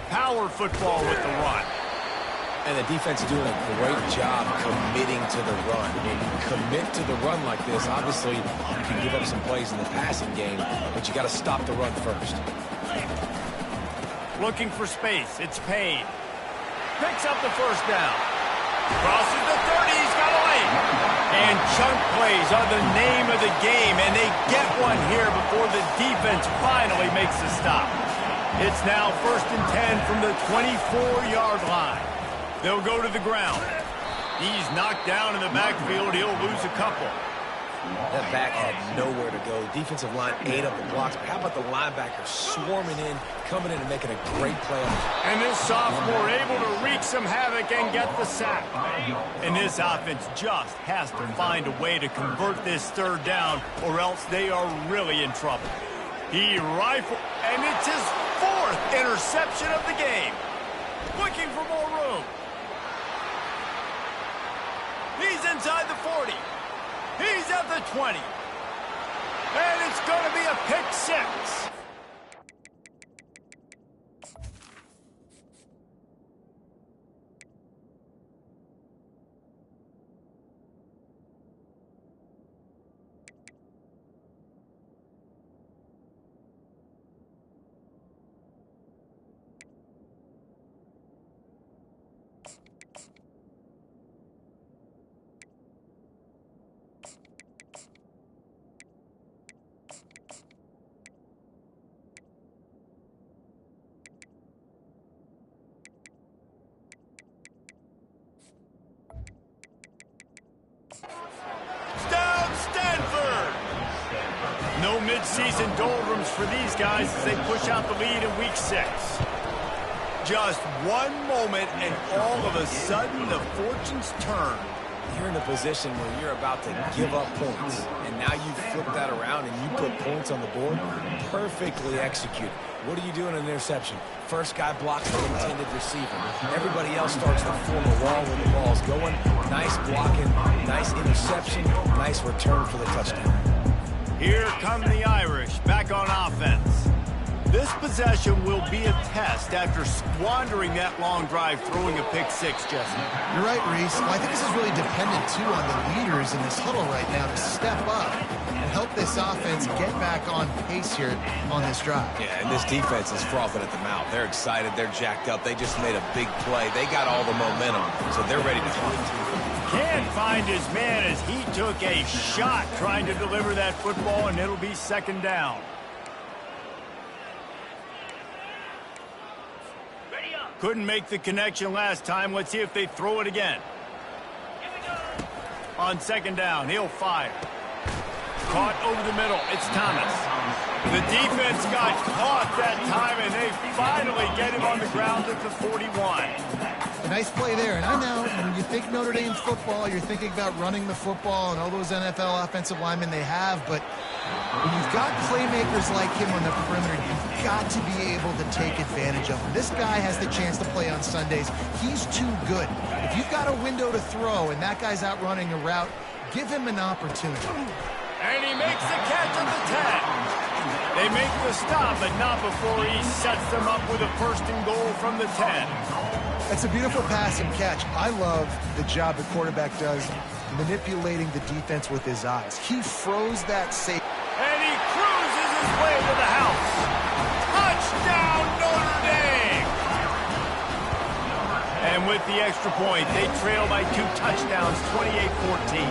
Power football with the run. And the defense is doing a great job committing to the run. When you commit to the run like this, obviously you can give up some plays in the passing game, but you got to stop the run first. Looking for space. It's Payne. Picks up the first down. Crosses the 30. He's got a lane. And chunk plays are the name of the game, and they get one here before the defense finally makes the stop. It's now 1st and 10 from the 24-yard line. They'll go to the ground. He's knocked down in the backfield. He'll lose a couple. That back had nowhere to go. Defensive line ate up the blocks. But how about the linebacker swarming in, coming in and making a great play? And this sophomore able to wreak some havoc and get the sack. And this offense just has to find a way to convert this 3rd down, or else they are really in trouble. He rifled, and it's his 4th interception of the game. Looking for more room. He's inside the 40. He's at the 20. And it's going to be a pick 6. No mid-season doldrums for these guys as they push out the lead in week 6. Just one moment and all of a sudden the fortunes turn. You're in a position where you're about to give up points, and now you flip that around and you put points on the board. Perfectly executed. What do you do in an interception? First guy blocks the intended receiver. Everybody else starts to form a wall when the ball's going. Nice blocking, nice interception, nice return for the touchdown. Here come the Irish back on offense. This possession will be a test after squandering that long drive throwing a pick 6, Jesse. You're right, Reese. Well, I think this is really dependent, too, on the leaders in this huddle right now to step up and help this offense get back on pace here on this drive. Yeah, and this defense is frothing at the mouth. They're excited. They're jacked up. They just made a big play. They got all the momentum, so they're ready to fight. Can't find his man as he took a shot trying to deliver that football, and it'll be 2nd down. Couldn't make the connection last time. Let's see if they throw it again. On 2nd down, he'll fire. Caught over the middle. It's Thomas. The defense got caught that time, and they finally get him on the ground at the 41. A nice play there. And I know when you think Notre Dame football, you're thinking about running the football and all those NFL offensive linemen they have. But when you've got playmakers like him on the perimeter, you've got to be able to take advantage of him. This guy has the chance to play on Sundays. He's too good. If you've got a window to throw and that guy's out running a route, give him an opportunity. And he makes the catch at the 10. They make the stop, but not before he sets them up with a 1st and goal from the 10. That's a beautiful pass and catch. I love the job the quarterback does manipulating the defense with his eyes. He froze that safe. And he cruises his way to the house. Touchdown, Notre Dame! And with the extra point, they trail by 2 touchdowns, 28-14.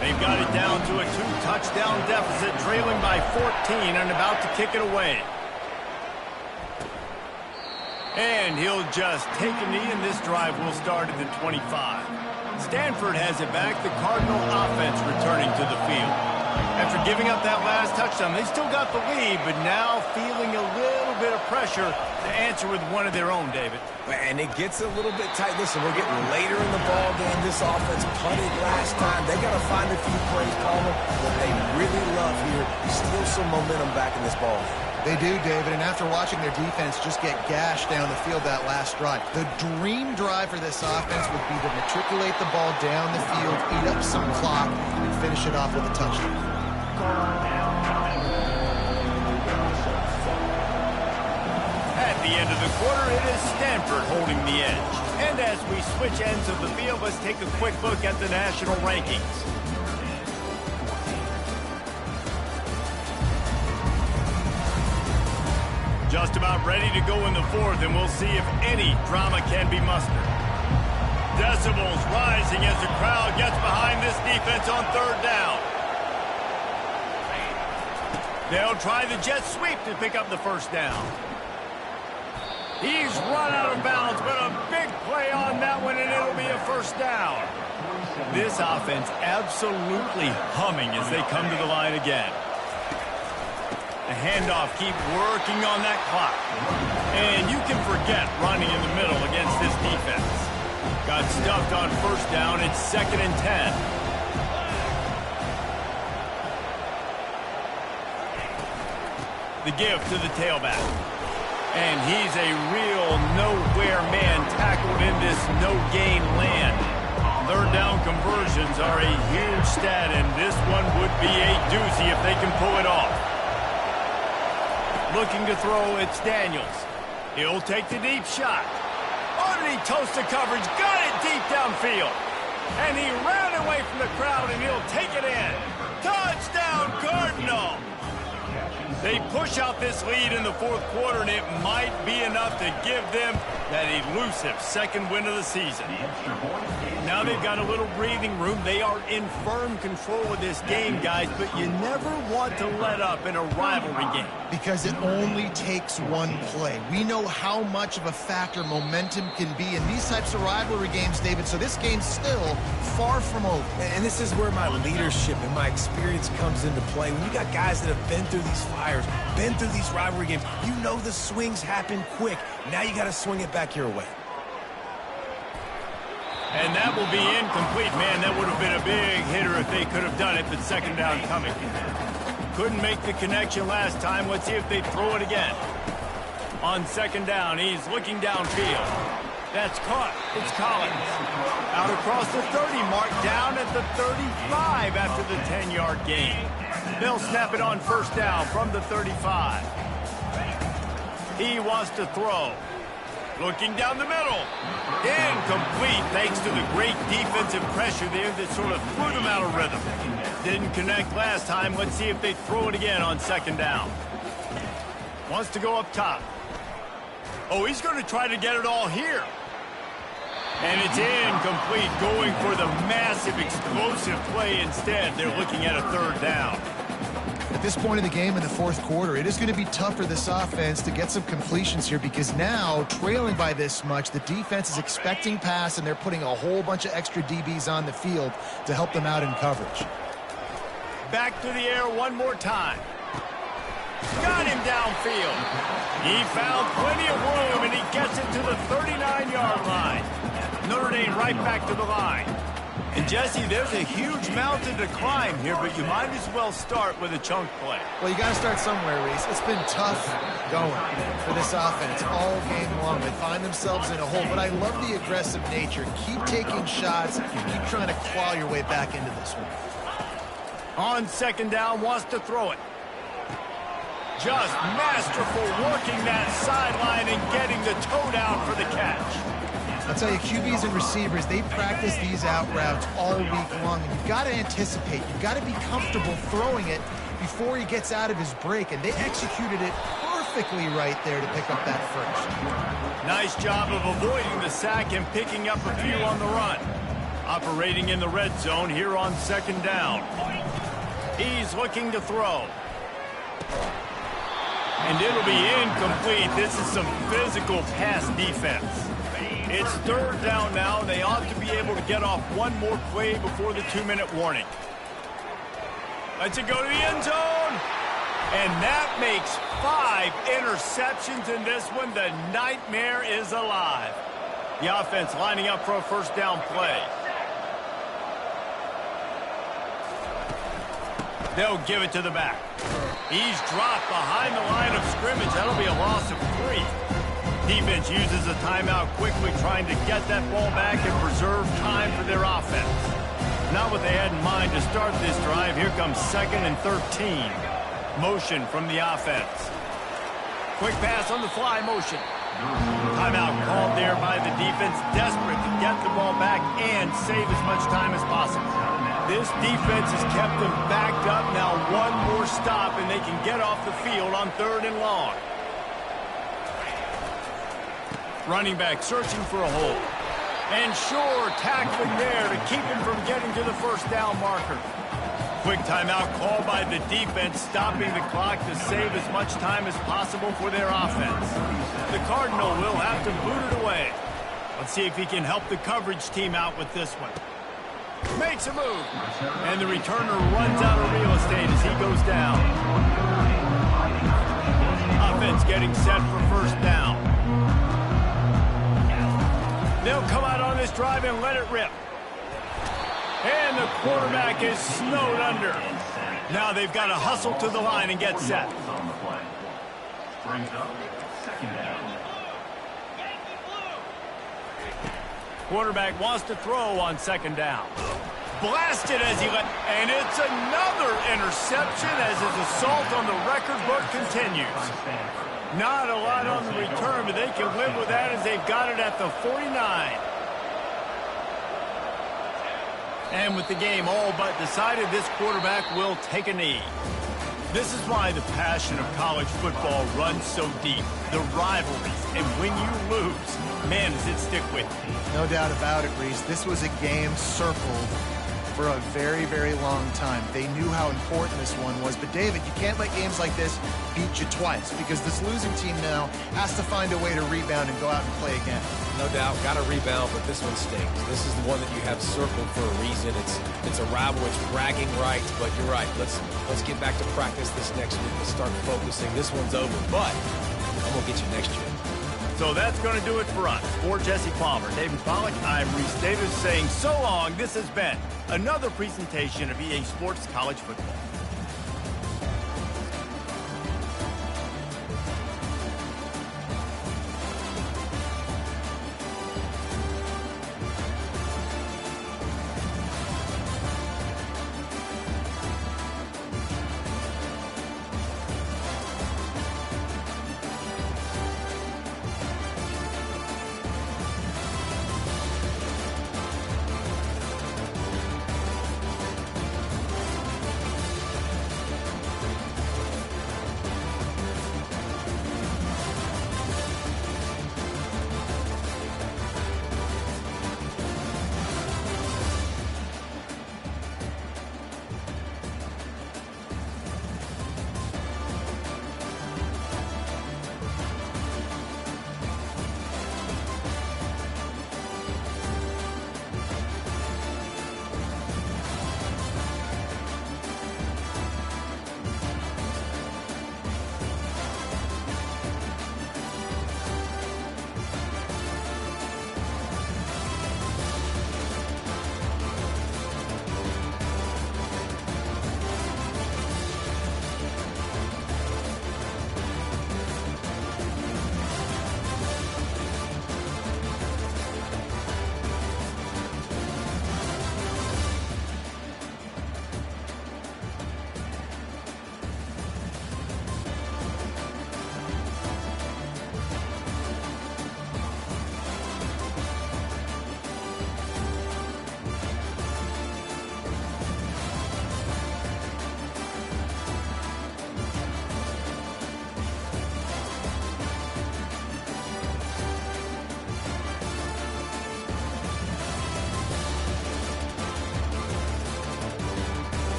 They've got it down to a 2-touchdown deficit, trailing by 14 and about to kick it away. And he'll just take a knee, and this drive will start at the 25. Stanford has it back. The Cardinal offense returning to the field. After giving up that last touchdown, they still got the lead, but now feeling a little bit of pressure to answer with one of their own, David. And it gets a little bit tight. Listen, we're getting later in the ball game. This offense punted last time. They got to find a few plays, Palmer, that they really love here. Steal some momentum back in this ball game. They do, David, and after watching their defense just get gashed down the field that last drive, the dream drive for this offense would be to matriculate the ball down the field, eat up some clock, and finish it off with a touchdown. At the end of the quarter, it is Stanford holding the edge. And as we switch ends of the field, let's take a quick look at the national rankings. Just about ready to go in the fourth, and we'll see if any drama can be mustered. Decibels rising as the crowd gets behind this defense on third down. They'll try the jet sweep to pick up the first down. He's run out of bounds, but a big play on that one, and it'll be a first down. This offense absolutely humming as they come to the line again. The handoff, keep working on that clock. And you can forget running in the middle against this defense. Got stuffed on first down. It's 2nd and 10. The give to the tailback. And he's a real nowhere man tackled in this no-gain land. Third down conversions are a huge stat, and this one would be a doozy if they can pull it off. Looking to throw, it's Daniels. He'll take the deep shot. Underneath toast to coverage, got it deep downfield. And he ran away from the crowd, and he'll take it in. Touchdown, Cardinal! They push out this lead in the fourth quarter, and it might be enough to give them that elusive second win of the season. Now they've got a little breathing room. They are in firm control of this game, guys, but you never want to let up in a rivalry game. Because it only takes one play. We know how much of a factor momentum can be in these types of rivalry games, David, so this game's still far from over. And this is where my leadership and my experience comes into play. When you got guys that have been through these fires, been through these rivalry games, you know the swings happen quick. Now you got to swing it back your way. And that will be incomplete. Man, that would have been a big hitter if they could have done it, but second down coming. Couldn't make the connection last time. Let's see if they throw it again. On second down, he's looking downfield. That's caught. It's Collins. Out across the 30 mark, down at the 35 after the 10-yard gain. They'll snap it on first down from the 35. He wants to throw. Looking down the middle. Incomplete thanks to the great defensive pressure there that sort of threw them out of rhythm. Didn't connect last time. Let's see if they throw it again on second down. Wants to go up top. Oh, he's going to try to get it all here. And it's incomplete, going for the massive explosive play instead. They're looking at a third down. At this point in the game in the fourth quarter, it is going to be tough for this offense to get some completions here because now, trailing by this much, the defense is expecting pass and they're putting a whole bunch of extra DBs on the field to help them out in coverage. Back to the air one more time. Got him downfield. He found plenty of room and he gets it to the 39-yard line. Notre Dame right back to the line. And, Jesse, there's a huge mountain to climb here, but you might as well start with a chunk play. Well, you got to start somewhere, Reese. It's been tough going for this offense all game long. They find themselves in a hole, but I love the aggressive nature. Keep taking shots. Keep trying to claw your way back into this one. On second down, wants to throw it. Just masterful working that sideline and getting the toe down for the catch. I'll tell you, QBs and receivers, they practice these out routes all week long, and you've got to anticipate. You've got to be comfortable throwing it before he gets out of his break, and they executed it perfectly right there to pick up that first. Nice job of avoiding the sack and picking up a few on the run. Operating in the red zone here on second down. He's looking to throw. And it'll be incomplete. This is some physical pass defense. It's third down now. They ought to be able to get off one more play before the 2-minute warning. Let's it go to the end zone. And that makes 5 interceptions in this one. The nightmare is alive. The offense lining up for a first down play. They'll give it to the back. He's dropped behind the line of scrimmage. That'll be a loss of 3. Defense uses a timeout quickly, trying to get that ball back and preserve time for their offense. Not what they had in mind to start this drive. Here comes 2nd and 13. Motion from the offense. Quick pass on the fly motion. Timeout called there by the defense, desperate to get the ball back and save as much time as possible. This defense has kept them backed up. Now one more stop and they can get off the field on 3rd and long. Running back searching for a hole. And sure, tackling there to keep him from getting to the first down marker. Quick timeout called by the defense, stopping the clock to save as much time as possible for their offense. The Cardinal will have to boot it away. Let's see if he can help the coverage team out with this one. Makes a move. And the returner runs out of real estate as he goes down. Offense getting set for first down. They'll come out on this drive and let it rip. And the quarterback is snowed under. Now they've got to hustle to the line and get set. Quarterback wants to throw on 2nd down. Blasted as he let, and it's another interception as his assault on the record book continues. Not a lot on the return, but they can live with that as they've got it at the 49. And with the game all but decided, this quarterback will take a knee. This is why the passion of college football runs so deep. The rivalries, and when you lose, man, does it stick with you. No doubt about it, Reese. This was a game circled for a very, very long time. They knew how important this one was. But, David, you can't let games like this beat you twice, because this losing team now has to find a way to rebound and go out and play again. No doubt, got to rebound, but this one stings. This is the one that you have circled for a reason. It's a rival, it's bragging rights, but you're right. Let's get back to practice this next week. Let's start focusing. This one's over, but I'm going to get you next year. So that's going to do it for us. For Jesse Palmer, David Pollack, I'm Reese Davis saying so long. This has been another presentation of EA Sports College Football.